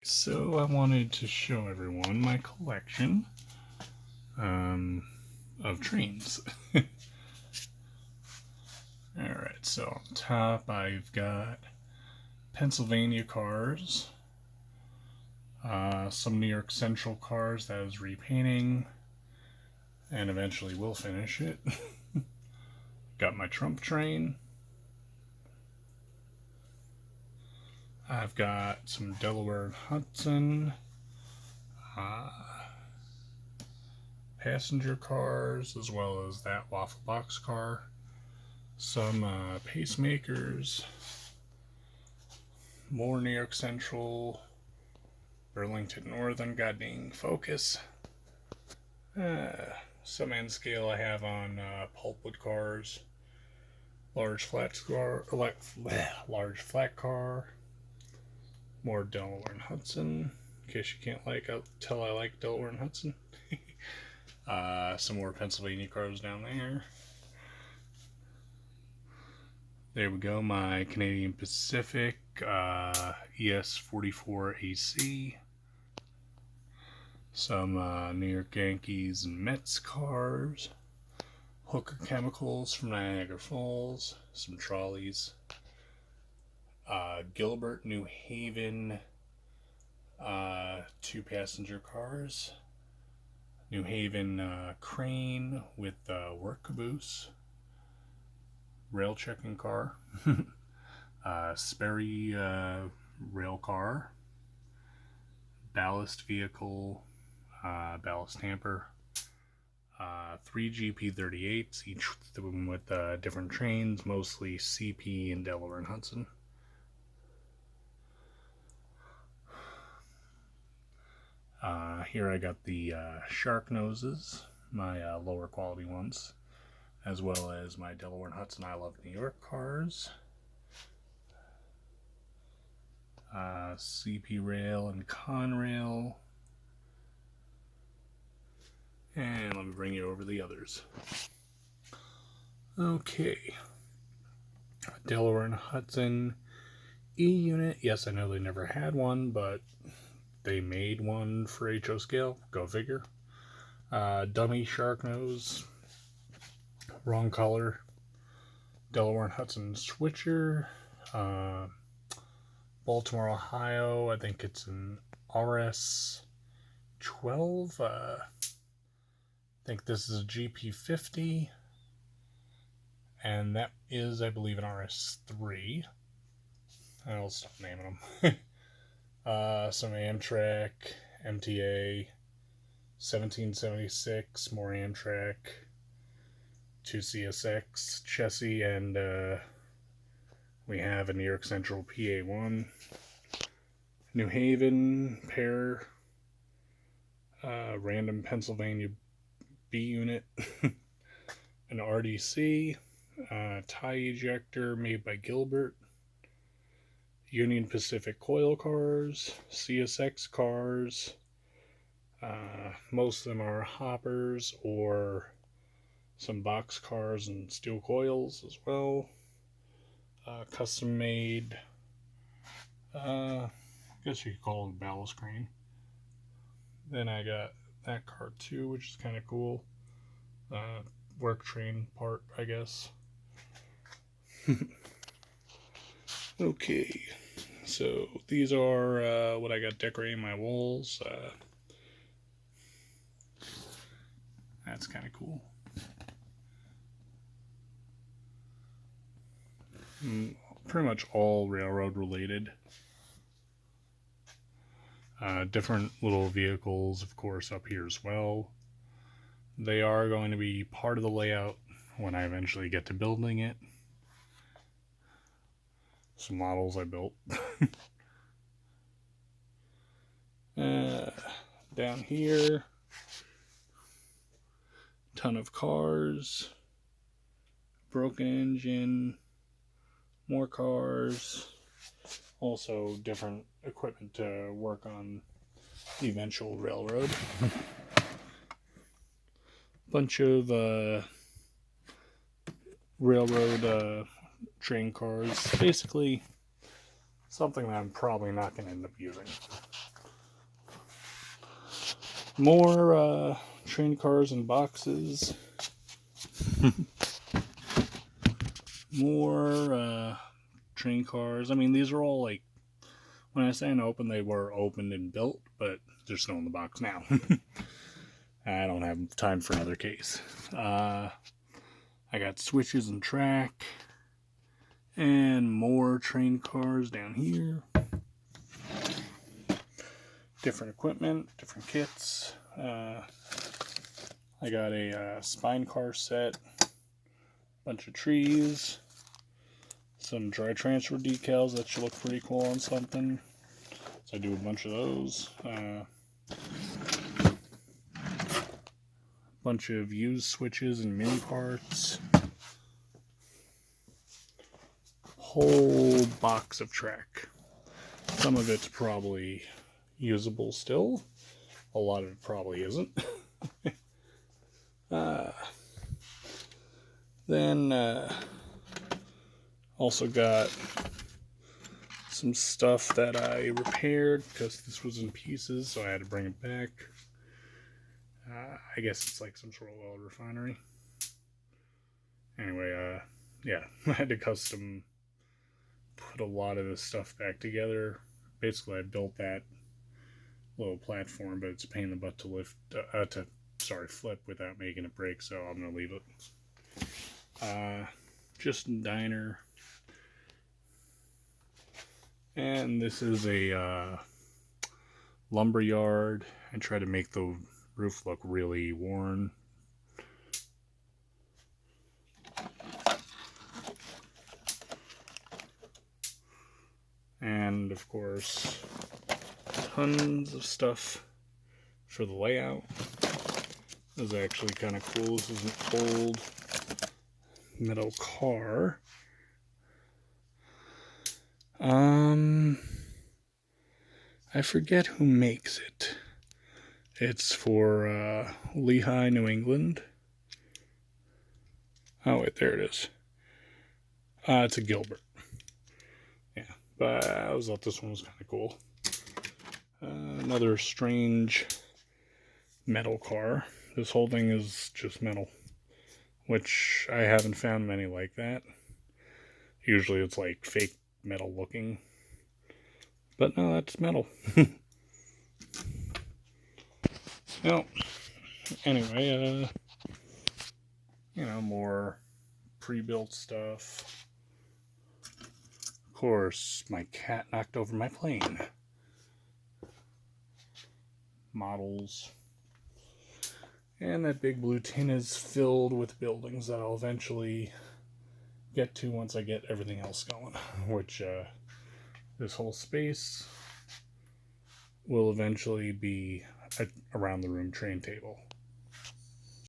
So I wanted to show everyone my collection of trains. Alright, so on top I've got Pennsylvania cars, some New York Central cars that I was repainting, and eventually will finish it. Got my Trump train. I've got some Delaware and Hudson, passenger cars, as well as that waffle box car, some pacemakers, more New York Central, Burlington Northern, God dang Focus, some N scale I have on pulpwood cars, large flat car, more Delaware and Hudson. In case you can't tell I like Delaware and Hudson. Some more Pennsylvania cars down there. There we go, my Canadian Pacific ES44AC. Some New York Yankees and Mets cars. Hooker Chemicals from Niagara Falls. Some trolleys. Gilbert, New Haven, 2 passenger cars. New Haven crane with work caboose. Rail checking car. Sperry rail car. Ballast vehicle. Ballast hamper. 3 GP38s, each with different trains, mostly CP and Delaware and Hudson. Here I got the shark noses, my lower quality ones, as well as my Delaware and Hudson I Love New York cars. CP rail and Conrail. And let me bring you over the others. Okay. Delaware and Hudson E unit. Yes, I know they never had one, but they made one for HO scale. Go figure. Dummy shark nose. Wrong color. Delaware and Hudson switcher. Baltimore, Ohio. I think it's an RS12. I think this is a GP50. And that is, I believe, an RS3. I'll stop naming them. Some Amtrak, MTA, 1776, more Amtrak, 2 CSX, Chessie, and we have a New York Central PA1, New Haven pair, random Pennsylvania B unit, an RDC, tie ejector made by Gilbert, Union Pacific coil cars, CSX cars. Most of them are hoppers or some box cars and steel coils as well. Custom made, I guess you could call it a ballast crane. Then I got that car too, which is kind of cool. Work train part, I guess. Okay, so these are what I got decorating my walls. That's kind of cool. Pretty much all railroad related. Different little vehicles, of course, up here as well. They are going to be part of the layout when I eventually get to building it. Some models I built. Down here, ton of cars, broken engine, more cars, also different equipment to work on the eventual railroad. Bunch of railroad train cars. Basically, something that I'm probably not going to end up using. More train cars and boxes. More train cars. I mean, these are all like, when I say open, they were opened and built, but they're still in the box now. I don't have time for another case. I got switches and track, and more train cars down here. Different equipment, different kits. I got a spine car set, bunch of trees, some dry transfer decals that should look pretty cool on something. So I do a bunch of those. Bunch of used switches and mini parts. Whole box of track. Some of it's probably usable still. A lot of it probably isn't. Then also got some stuff that I repaired because this was in pieces, so I had to bring it back. I guess it's like some sort of oil refinery. Anyway, yeah, I had to custom put a lot of this stuff back together. Basically, I built that little platform, but it's a pain in the butt to lift, flip without making it break, so I'm gonna leave it. Just a diner. And this is a lumber yard. I try to make the roof look really worn. And of course, tons of stuff for the layout. This is actually kind of cool. This is an old metal car. I forget who makes it. It's for Lehigh, New England. Oh wait, there it is. It's a Gilbert. Yeah, but I always thought this one was kind of cool. Another strange metal car. This whole thing is just metal, which I haven't found many like that. Usually it's like fake metal looking, but no, that's metal. Well, anyway, more pre-built stuff. Of course, my cat knocked over my plane. Models. And that big blue tin is filled with buildings that I'll eventually get to once I get everything else going. Which, this whole space will eventually be around the room train table.